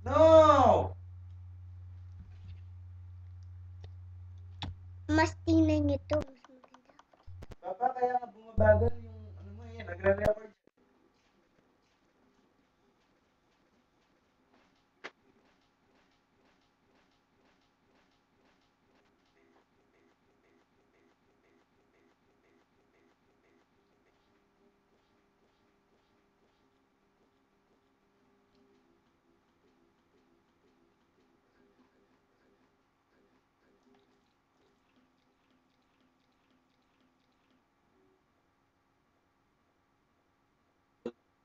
No! Mas tingnan nyo to. Mas maganda. Papa, kaya nga bumabagal yung ano mo yan, nagre-record.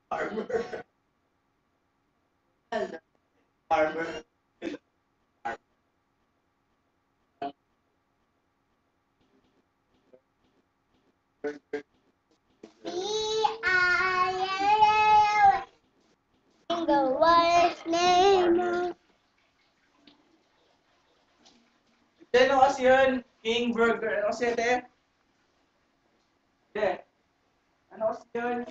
Armor. Armor. Single word's name. Ano kasi yun? King Burger. Ano kasi ito? Hindi. Ano kasi yun?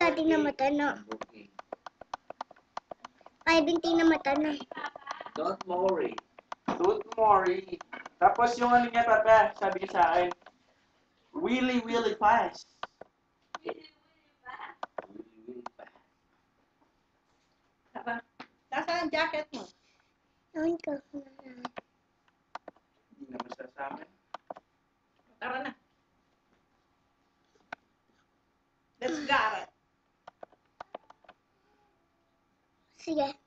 Dating na mata na. Ay, binti na mata na. Don't worry. Don't worry. Tapos yung ano niya, Papa, sabi niya sa akin, really, really fast. Really, really fast. Nasaan ang jacket mo? Ewan ko. Hindi naman siya sa akin. Tara na. Let's go. Sige.